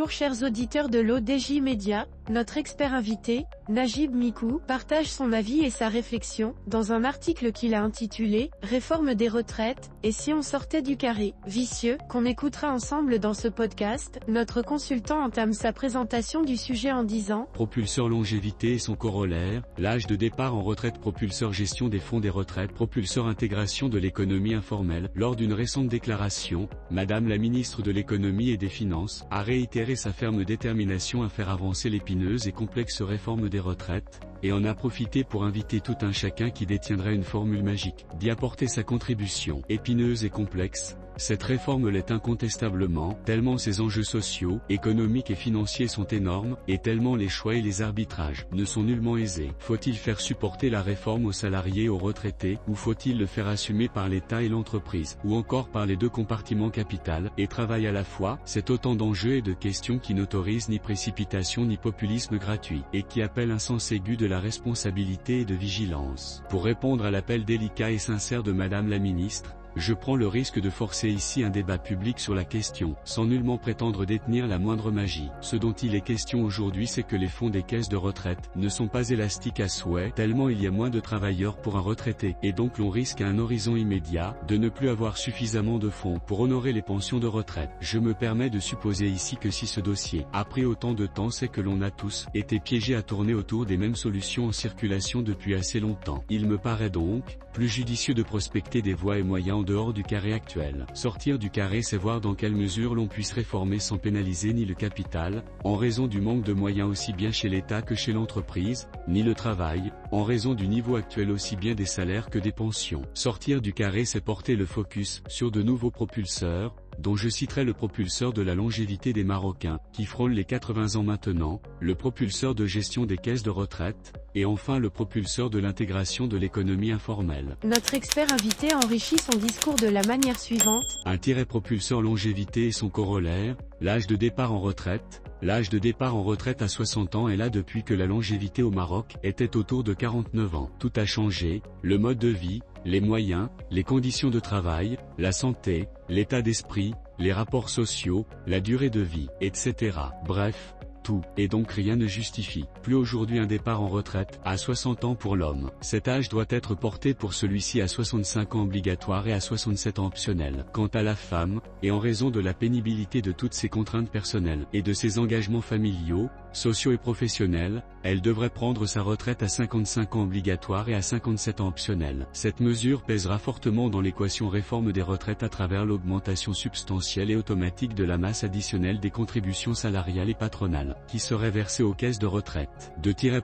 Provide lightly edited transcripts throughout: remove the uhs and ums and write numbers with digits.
Bonjour chers auditeurs de l'ODJ Média, notre expert invité, Najib Mikou, partage son avis et sa réflexion, dans un article qu'il a intitulé « Réforme des retraites, et si on sortait du carré vicieux » qu'on écoutera ensemble dans ce podcast. Notre consultant entame sa présentation du sujet en disant « Propulseur longévité et son corollaire, l'âge de départ en retraite, propulseur gestion des fonds des retraites, propulseur intégration de l'économie informelle ». Lors d'une récente déclaration, Madame la ministre de l'économie et des finances a réitéré sa ferme détermination à faire avancer l'épineuse et complexe réforme des retraites, et en a profité pour inviter tout un chacun qui détiendrait une formule magique, d'y apporter sa contribution. Épineuse et complexe, cette réforme l'est incontestablement, tellement ses enjeux sociaux, économiques et financiers sont énormes, et tellement les choix et les arbitrages ne sont nullement aisés. Faut-il faire supporter la réforme aux salariés et aux retraités, ou faut-il le faire assumer par l'État et l'entreprise, ou encore par les deux compartiments capital et travail à la fois? C'est autant d'enjeux et de questions qui n'autorisent ni précipitation ni populisme gratuit, et qui appellent un sens aigu de la responsabilité et de vigilance. Pour répondre à l'appel délicat et sincère de Madame la ministre, je prends le risque de forcer ici un débat public sur la question, sans nullement prétendre détenir la moindre magie. Ce dont il est question aujourd'hui, c'est que les fonds des caisses de retraite ne sont pas élastiques à souhait, tellement il y a moins de travailleurs pour un retraité, et donc l'on risque à un horizon immédiat, de ne plus avoir suffisamment de fonds pour honorer les pensions de retraite. Je me permets de supposer ici que si ce dossier a pris autant de temps, c'est que l'on a tous été piégés à tourner autour des mêmes solutions en circulation depuis assez longtemps. Il me paraît donc plus judicieux de prospecter des voies et moyens en dehors du carré actuel. Sortir du carré, c'est voir dans quelle mesure l'on puisse réformer sans pénaliser ni le capital, en raison du manque de moyens aussi bien chez l'État que chez l'entreprise, ni le travail, en raison du niveau actuel aussi bien des salaires que des pensions. Sortir du carré, c'est porter le focus sur de nouveaux propulseurs, dont je citerai le propulseur de la longévité des Marocains, qui frôle les 80 ans maintenant, le propulseur de gestion des caisses de retraite, et enfin le propulseur de l'intégration de l'économie informelle. Notre expert invité enrichit son discours de la manière suivante. Un propulseur longévité et son corollaire, l'âge de départ en retraite. L'âge de départ en retraite à 60 ans est là depuis que la longévité au Maroc était autour de 49 ans. Tout a changé, le mode de vie, les moyens, les conditions de travail, la santé, l'état d'esprit, les rapports sociaux, la durée de vie, etc. Bref, tout, et donc rien ne justifie plus aujourd'hui un départ en retraite à 60 ans pour l'homme. Cet âge doit être porté pour celui-ci à 65 ans obligatoire et à 67 ans optionnel. Quant à la femme, et en raison de la pénibilité de toutes ses contraintes personnelles et de ses engagements familiaux, sociaux et professionnels, elle devrait prendre sa retraite à 55 ans obligatoire et à 57 ans optionnel. Cette mesure pèsera fortement dans l'équation réforme des retraites à travers l'augmentation substantielle et automatique de la masse additionnelle des contributions salariales et patronales, qui seraient versées aux caisses de retraite.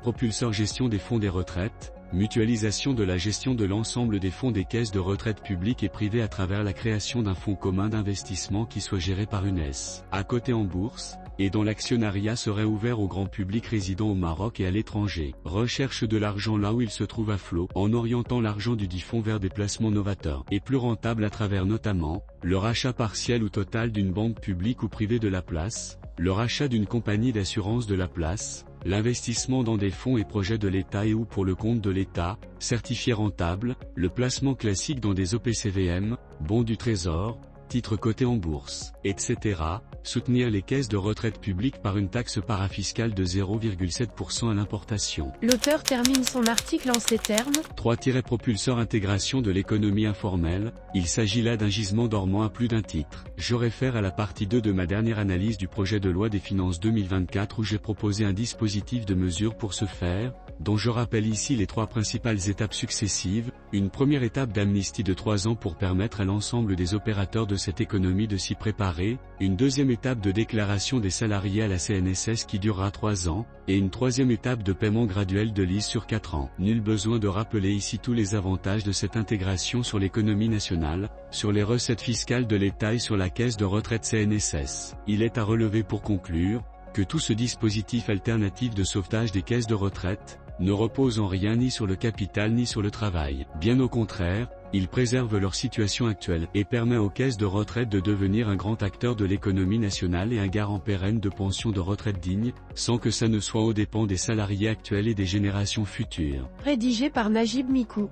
Propulseur gestion des fonds des retraites, mutualisation de la gestion de l'ensemble des fonds des caisses de retraite publiques et privées à travers la création d'un fonds commun d'investissement qui soit géré par une S. à côté en bourse, et dont l'actionnariat serait ouvert au grand public résidant au Maroc et à l'étranger. Recherche de l'argent là où il se trouve à flot, en orientant l'argent du dit fonds vers des placements novateurs, et plus rentables à travers notamment, le rachat partiel ou total d'une banque publique ou privée de la place, le rachat d'une compagnie d'assurance de la place, l'investissement dans des fonds et projets de l'État et ou pour le compte de l'État, certifiés rentables, le placement classique dans des OPCVM, bons du Trésor, titres cotés en bourse, etc. Soutenir les caisses de retraite publiques par une taxe parafiscale de 0,7% à l'importation. L'auteur termine son article en ces termes. Propulseur intégration de l'économie informelle, il s'agit là d'un gisement dormant à plus d'un titre. Je réfère à la partie 2 de ma dernière analyse du projet de loi des finances 2024 où j'ai proposé un dispositif de mesures pour ce faire, dont je rappelle ici les 3 principales étapes successives. Une première étape d'amnistie de 3 ans pour permettre à l'ensemble des opérateurs de cette économie de s'y préparer, une deuxième étape de déclaration des salariés à la CNSS qui durera 3 ans, et une troisième étape de paiement graduel de l'IS sur 4 ans. Nul besoin de rappeler ici tous les avantages de cette intégration sur l'économie nationale, sur les recettes fiscales de l'État et sur la caisse de retraite CNSS. Il est à relever pour conclure, que tout ce dispositif alternatif de sauvetage des caisses de retraite, ne repose en rien ni sur le capital ni sur le travail. Bien au contraire, il préserve leur situation actuelle et permet aux caisses de retraite de devenir un grand acteur de l'économie nationale et un garant pérenne de pensions de retraite dignes, sans que ça ne soit aux dépens des salariés actuels et des générations futures. Rédigé par Najib Mikou.